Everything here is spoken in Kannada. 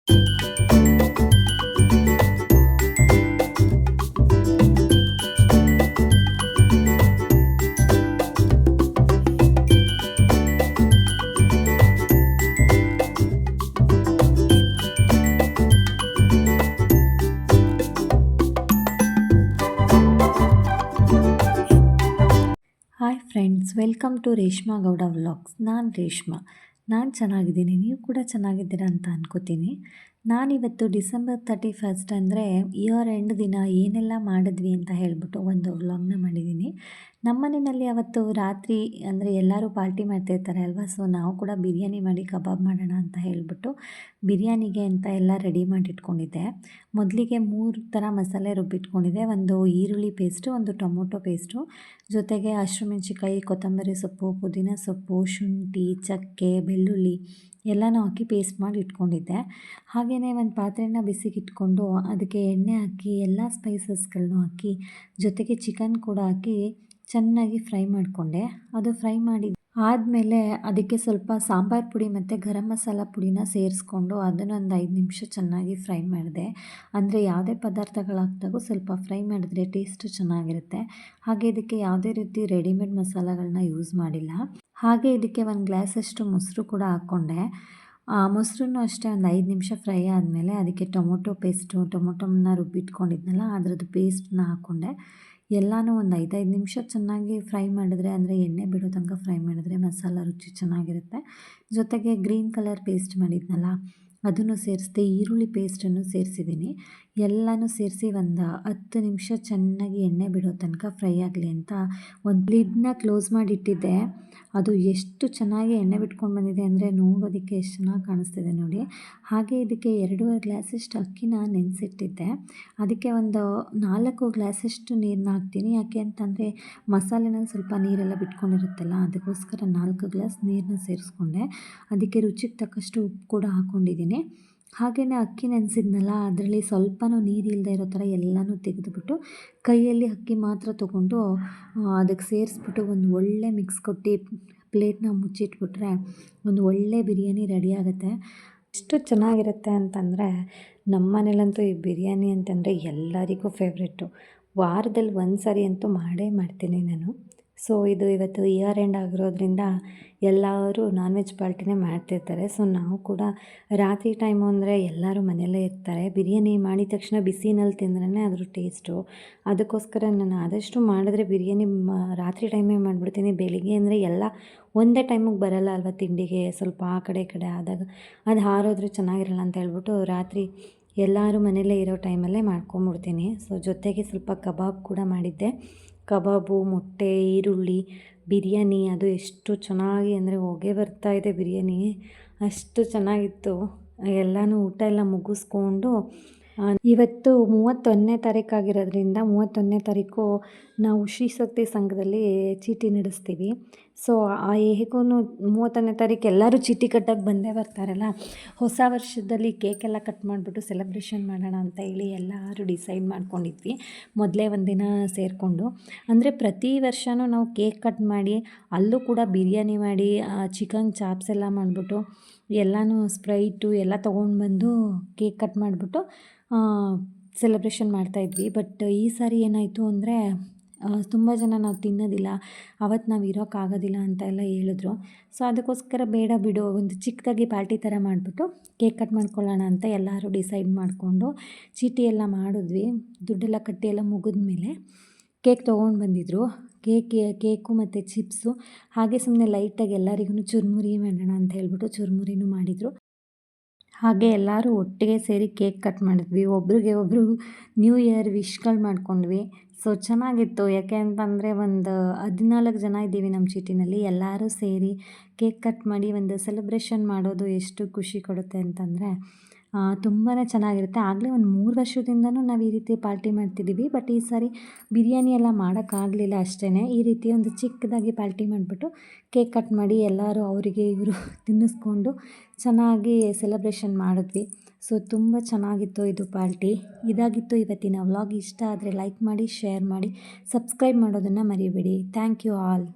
Hi friends, welcome to Reshma Gowda vlogs. ನಾನು ರೇಷ್ಮಾ. ನಾನು ಚೆನ್ನಾಗಿದ್ದೀನಿ, ನೀವು ಕೂಡ ಚೆನ್ನಾಗಿದ್ದೀರಾ ಅಂತ ಅನ್ಕೋತೀನಿ. ನಾನಿವತ್ತು ಡಿಸೆಂಬರ್ 31 ಅಂದರೆ ಇಯರ್ ಎಂಡ್ ದಿನ ಏನೆಲ್ಲ ಮಾಡಿದ್ವಿ ಅಂತ ಹೇಳಿಬಿಟ್ಟು ಒಂದು ವ್ಲಾಗ್ನ ಮಾಡಿದ್ದೀನಿ. ನಮ್ಮ ಮನೆಯಲ್ಲಿ ಅವತ್ತು ರಾತ್ರಿ ಅಂದರೆ ಎಲ್ಲರೂ ಪಾರ್ಟಿ ಮಾಡ್ತಾಯಿರ್ತಾರೆ ಅಲ್ವಾ, ಸೊ ನಾವು ಕೂಡ ಬಿರಿಯಾನಿ ಮಾಡಿ ಕಬಾಬ್ ಮಾಡೋಣ ಅಂತ ಹೇಳಿಬಿಟ್ಟು ಬಿರಿಯಾನಿಗೆ ಅಂತ ಎಲ್ಲ ರೆಡಿ ಮಾಡಿ ಇಟ್ಕೊಂಡಿದ್ದೆ. ಮೊದಲಿಗೆ 3 ಥರ ಮಸಾಲೆ ರುಬ್ಬಿಟ್ಕೊಂಡಿದ್ದೆ. ಒಂದು ಈರುಳ್ಳಿ ಪೇಸ್ಟು, ಒಂದು ಟೊಮೊಟೊ ಪೇಸ್ಟು, ಜೊತೆಗೆ ಹಸಿಮೆಣ್ಸಿಕಾಯಿ, ಕೊತ್ತಂಬರಿ ಸೊಪ್ಪು, ಪುದೀನ ಸೊಪ್ಪು, ಶುಂಠಿ, ಚಕ್ಕೆ, ಬೆಳ್ಳುಳ್ಳಿ ಎಲ್ಲನೂ ಹಾಕಿ ಪೇಸ್ಟ್ ಮಾಡಿ ಇಟ್ಕೊಂಡಿದ್ದೆ. ಹಾಗೆಯೇ ಒಂದು ಪಾತ್ರೆನ ಬಿಸಿಗಿಟ್ಕೊಂಡು ಅದಕ್ಕೆ ಎಣ್ಣೆ ಹಾಕಿ ಎಲ್ಲ ಸ್ಪೈಸಸ್ಗಳನ್ನೂ ಹಾಕಿ ಜೊತೆಗೆ ಚಿಕನ್ ಕೂಡ ಹಾಕಿ ಚೆನ್ನಾಗಿ ಫ್ರೈ ಮಾಡಿಕೊಂಡೆ. ಅದು ಫ್ರೈ ಮಾಡಿ ಆದಮೇಲೆ ಅದಕ್ಕೆ ಸ್ವಲ್ಪ ಸಾಂಬಾರು ಪುಡಿ ಮತ್ತು ಗರಂ ಮಸಾಲ ಪುಡಿನ ಸೇರಿಸ್ಕೊಂಡು ಅದನ್ನೊಂದು 5 ನಿಮಿಷ ಚೆನ್ನಾಗಿ ಫ್ರೈ ಮಾಡಿದೆ. ಅಂದರೆ ಯಾವುದೇ ಪದಾರ್ಥಗಳಾಕ್ದಾಗೂ ಸ್ವಲ್ಪ ಫ್ರೈ ಮಾಡಿದ್ರೆ ಟೇಸ್ಟು ಚೆನ್ನಾಗಿರುತ್ತೆ. ಹಾಗೆ ಇದಕ್ಕೆ ಯಾವುದೇ ರೀತಿ ರೆಡಿಮೇಡ್ ಮಸಾಲಗಳನ್ನ ಯೂಸ್ ಮಾಡಿಲ್ಲ. ಹಾಗೆ ಇದಕ್ಕೆ 1 ಗ್ಲಾಸಷ್ಟು ಮೊಸರು ಕೂಡ ಹಾಕ್ಕೊಂಡೆ. ಮೊಸರನ್ನು ಅಷ್ಟೇ ಒಂದು 5 ನಿಮಿಷ ಫ್ರೈ ಆದಮೇಲೆ ಅದಕ್ಕೆ ಟೊಮೊಟೊನ ರುಬ್ಬಿಟ್ಕೊಂಡಿದ್ನಲ್ಲ ಅದರದ್ದು ಪೇಸ್ಟನ್ನ ಹಾಕ್ಕೊಂಡೆ. ಎಲ್ಲನೂ ಒಂದು 5 ನಿಮಿಷ ಚೆನ್ನಾಗಿ ಫ್ರೈ ಮಾಡಿದ್ರೆ, ಅಂದರೆ ಎಣ್ಣೆ ಬಿಡೋ ತನಕ ಫ್ರೈ ಮಾಡಿದ್ರೆ ಮಸಾಲ ರುಚಿ ಚೆನ್ನಾಗಿರುತ್ತೆ. ಜೊತೆಗೆ ಗ್ರೀನ್ ಕಲರ್ ಪೇಸ್ಟ್ ಮಾಡಿದ್ನಲ್ಲ ಅದನ್ನು ಸೇರಿಸಿದೆ, ಈರುಳ್ಳಿ ಪೇಸ್ಟನ್ನು ಸೇರಿಸಿದ್ದೀನಿ. ಎಲ್ಲನೂ ಸೇರಿಸಿ ಒಂದು 10 ನಿಮಿಷ ಚೆನ್ನಾಗಿ ಎಣ್ಣೆ ಬಿಡೋ ತನಕ ಫ್ರೈ ಆಗಲಿ ಅಂತ ಒಂದು ಲಿಡ್ನ ಕ್ಲೋಸ್ ಮಾಡಿಟ್ಟಿದ್ದೆ. ಅದು ಎಷ್ಟು ಚೆನ್ನಾಗಿ ಎಣ್ಣೆ ಬಿಟ್ಕೊಂಡು ಬಂದಿದೆ ಅಂದರೆ ನೋಡೋದಕ್ಕೆ ಎಷ್ಟು ಚೆನ್ನಾಗಿ ಕಾಣಿಸ್ತಿದೆ ನೋಡಿ. ಹಾಗೆ ಇದಕ್ಕೆ 2.5 ಗ್ಲಾಸಷ್ಟು ಅಕ್ಕಿನ ನೆನೆಸಿಟ್ಟಿದ್ದೆ. ಅದಕ್ಕೆ ಒಂದು 4 ಗ್ಲಾಸಷ್ಟು ನೀರನ್ನ ಹಾಕ್ತೀನಿ. ಯಾಕೆ ಅಂತಂದರೆ ಮಸಾಲೆನಲ್ಲಿ ಸ್ವಲ್ಪ ನೀರೆಲ್ಲ ಬಿಟ್ಕೊಂಡಿರುತ್ತಲ್ಲ, ಅದಕ್ಕೋಸ್ಕರ 4 ಗ್ಲಾಸ್ ನೀರನ್ನ ಸೇರಿಸ್ಕೊಂಡೆ. ಅದಕ್ಕೆ ರುಚಿಗೆ ತಕ್ಕಷ್ಟು ಉಪ್ಪು ಕೂಡ ಹಾಕ್ಕೊಂಡಿದ್ದೀನಿ. ಹಾಗೆಯೇ ಅಕ್ಕಿ ನೆನೆಸಿದ್ನಲ್ಲ ಅದರಲ್ಲಿ ಸ್ವಲ್ಪನೂ ನೀರಿಲ್ಲದೆ ಇರೋ ಥರ ಎಲ್ಲನೂ ತೆಗೆದುಬಿಟ್ಟು ಕೈಯಲ್ಲಿ ಅಕ್ಕಿ ಮಾತ್ರ ತೊಗೊಂಡು ಅದಕ್ಕೆ ಸೇರಿಸ್ಬಿಟ್ಟು ಒಂದು ಒಳ್ಳೆ ಮಿಕ್ಸ್ ಕೊಟ್ಟು ಪ್ಲೇಟ್ನ ಮುಚ್ಚಿಟ್ಬಿಟ್ರೆ ಒಂದು ಒಳ್ಳೆ ಬಿರಿಯಾನಿ ರೆಡಿ ಆಗುತ್ತೆ. ಎಷ್ಟು ಚೆನ್ನಾಗಿರುತ್ತೆ ಅಂತಂದರೆ ನಮ್ಮ ಮನೇಲಂತೂ ಈ ಬಿರಿಯಾನಿ ಅಂತಂದರೆ ಎಲ್ಲರಿಗೂ ಫೇವ್ರೆಟ್ಟು. ವಾರದಲ್ಲಿ 1 ಸಾರಿ ಅಂತೂ ಮಾಡೇ ಮಾಡ್ತೀನಿ ನಾನು. ಸೊ ಇದು ಇವತ್ತು ಇಯರ್ ಎಂಡ್ ಆಗಿರೋದ್ರಿಂದ ಎಲ್ಲರೂ ನಾನ್ ವೆಜ್ ಪಾರ್ಟಿನೇ ಮಾಡ್ತಿರ್ತಾರೆ. ಸೊ ನಾವು ಕೂಡ ರಾತ್ರಿ ಟೈಮು ಅಂದರೆ ಎಲ್ಲರೂ ಮನೆಯಲ್ಲೇ ಇರ್ತಾರೆ. ಬಿರಿಯಾನಿ ಮಾಡಿದ ತಕ್ಷಣ ಬಿಸಿನಲ್ಲಿ ತಿಂದ್ರೇ ಅದ್ರ ಟೇಸ್ಟು. ಅದಕ್ಕೋಸ್ಕರ ನಾನು ಆದಷ್ಟು ಮಾಡಿದ್ರೆ ಬಿರಿಯಾನಿ ರಾತ್ರಿ ಟೈಮೇ ಮಾಡಿಬಿಡ್ತೀನಿ. ಬೆಳಿಗ್ಗೆ ಅಂದರೆ ಎಲ್ಲ ಒಂದೇ ಟೈಮಿಗೆ ಬರಲ್ಲ ಅಲ್ವ ತಿಂಡಿಗೆ, ಸ್ವಲ್ಪ ಆ ಕಡೆ ಈ ಕಡೆ ಆದಾಗ ಅದು ಹಾರೋದ್ರೆ ಚೆನ್ನಾಗಿರಲ್ಲ ಅಂತ ಹೇಳ್ಬಿಟ್ಟು ರಾತ್ರಿ ಎಲ್ಲರೂ ಮನೆಯಲ್ಲೇ ಇರೋ ಟೈಮಲ್ಲೇ ಮಾಡ್ಕೊಂಬಿಡ್ತೀನಿ. ಸೊ ಜೊತೆಗೆ ಸ್ವಲ್ಪ ಕಬಾಬ್ ಕೂಡ ಮಾಡಿದ್ದೆ. ಕಬಾಬು, ಮೊಟ್ಟೆ, ಈರುಳ್ಳಿ, ಬಿರಿಯಾನಿ ಅದು ಎಷ್ಟು ಚೆನ್ನಾಗಿ ಅಂದರೆ ಹೊಗೆ ಬರ್ತಾಯಿದೆ ಬಿರಿಯಾನಿ, ಅಷ್ಟು ಚೆನ್ನಾಗಿತ್ತು. ಎಲ್ಲನೂ ಊಟ ಎಲ್ಲ ಮುಗಿಸ್ಕೊಂಡು ಇವತ್ತು 31ನೇ ತಾರೀಕಾಗಿರೋದ್ರಿಂದ 31ನೇ ತಾರೀಕು ನಾವು ಶ್ರೀಶಕ್ತಿ ಸಂಘದಲ್ಲಿ ಚೀಟಿ ನಡೆಸ್ತೀವಿ. ಸೊ ಹೇಗೂ 31ನೇ ತಾರೀಕು ಎಲ್ಲರೂ ಚೀಟಿ ಕಟ್ಟಕ್ಕೆ ಬಂದೇ ಬರ್ತಾರಲ್ಲ, ಹೊಸ ವರ್ಷದಲ್ಲಿ ಕೇಕೆಲ್ಲ ಕಟ್ ಮಾಡಿಬಿಟ್ಟು ಸೆಲೆಬ್ರೇಷನ್ ಮಾಡೋಣ ಅಂತ ಹೇಳಿ ಎಲ್ಲರೂ ಡಿಸೈಡ್ ಮಾಡ್ಕೊಂಡಿದ್ವಿ ಮೊದಲೇ ಒಂದಿನ ಸೇರಿಕೊಂಡು. ಅಂದರೆ ಪ್ರತಿ ವರ್ಷವೂ ನಾವು ಕೇಕ್ ಕಟ್ ಮಾಡಿ ಅಲ್ಲೂ ಕೂಡ ಬಿರಿಯಾನಿ ಮಾಡಿ ಚಿಕನ್ ಚಾಪ್ಸ್ ಎಲ್ಲ ಮಾಡಿಬಿಟ್ಟು ಎಲ್ಲನೂ ಸ್ಪ್ರೈಟು ಎಲ್ಲ ತೊಗೊಂಡು ಬಂದು ಕೇಕ್ ಕಟ್ ಮಾಡಿಬಿಟ್ಟು ಸೆಲೆಬ್ರೇಷನ್ ಮಾಡ್ತಾಯಿದ್ವಿ. ಬಟ್ ಈ ಸಾರಿ ಏನಾಯಿತು ಅಂದರೆ ತುಂಬ ಜನ ನಾವು ತಿನ್ನೋದಿಲ್ಲ, ಅವತ್ತು ನಾವು ಇರೋಕ್ಕಾಗೋದಿಲ್ಲ ಅಂತ ಎಲ್ಲ ಹೇಳಿದ್ರು. ಸೊ ಅದಕ್ಕೋಸ್ಕರ ಬೇಡ ಬಿಡು, ಒಂದು ಚಿಕ್ಕದಾಗಿ ಪಾರ್ಟಿ ಥರ ಮಾಡಿಬಿಟ್ಟು ಕೇಕ್ ಕಟ್ ಮಾಡ್ಕೊಳ್ಳೋಣ ಅಂತ ಎಲ್ಲರೂ ಡಿಸೈಡ್ ಮಾಡಿಕೊಂಡು ಚೀಟಿ ಎಲ್ಲ ಮಾಡಿದ್ವಿ. ದುಡ್ಡೆಲ್ಲ ಕಟ್ಟಿ ಎಲ್ಲ ಮುಗಿದ್ಮೇಲೆ ಕೇಕ್ ತೊಗೊಂಡು ಬಂದಿದ್ದರು. ಕೇಕು ಮತ್ತು ಚಿಪ್ಸು, ಹಾಗೆ ಸುಮ್ಮನೆ ಲೈಟಾಗಿ ಎಲ್ಲರಿಗೂ ಚುರುಮುರಿ ಮಾಡೋಣ ಅಂತ ಹೇಳ್ಬಿಟ್ಟು ಚುರುಮುರಿನೂ ಮಾಡಿದರು. ಹಾಗೆ ಎಲ್ಲರೂ ಒಟ್ಟಿಗೆ ಸೇರಿ ಕೇಕ್ ಕಟ್ ಮಾಡಿದ್ವಿ. ಒಬ್ರಿಗೆ ಒಬ್ಬರು ನ್ಯೂ ಇಯರ್ ವಿಶ್ಗಳು ಮಾಡ್ಕೊಂಡ್ವಿ. ಸೊ ಚೆನ್ನಾಗಿತ್ತು. ಯಾಕೆ ಅಂತಂದರೆ ಒಂದು 14 ಜನ ಇದ್ದೀವಿ ನಮ್ಮ ಚೀಟಿನಲ್ಲಿ. ಎಲ್ಲರೂ ಸೇರಿ ಕೇಕ್ ಕಟ್ ಮಾಡಿ ಒಂದು ಸೆಲೆಬ್ರೇಷನ್ ಮಾಡೋದು ಎಷ್ಟು ಖುಷಿ ಕೊಡುತ್ತೆ ಅಂತಂದರೆ ತುಂಬಾ ಚೆನ್ನಾಗಿರುತ್ತೆ. ಆಗಲೇ ಒಂದು 3 ವರ್ಷದಿಂದನೂ ನಾವು ಈ ರೀತಿ ಪಾರ್ಟಿ ಮಾಡ್ತಿದ್ದೀವಿ. ಬಟ್ ಈ ಸಾರಿ ಬಿರಿಯಾನಿ ಎಲ್ಲ ಮಾಡೋಕ್ಕಾಗಲಿಲ್ಲ ಅಷ್ಟೇ. ಈ ರೀತಿ ಒಂದು ಚಿಕ್ಕದಾಗಿ ಪಾರ್ಟಿ ಮಾಡಿಬಿಟ್ಟು ಕೇಕ್ ಕಟ್ ಮಾಡಿ ಎಲ್ಲರೂ ಅವರಿಗೆ ಇವರು ತಿನ್ನಿಸ್ಕೊಂಡು ಚೆನ್ನಾಗಿ ಸೆಲೆಬ್ರೇಷನ್ ಮಾಡಿದ್ವಿ. ಸೊ ತುಂಬ ಚೆನ್ನಾಗಿತ್ತು ಇದು ಪಾರ್ಟಿ. ಇದಾಗಿತ್ತು ಇವತ್ತಿನ ವ್ಲಾಗ್. ಇಷ್ಟ ಆದರೆ ಲೈಕ್ ಮಾಡಿ, ಶೇರ್ ಮಾಡಿ, ಸಬ್ಸ್ಕ್ರೈಬ್ ಮಾಡೋದನ್ನು ಮರಿಬೇಡಿ. Thank you all.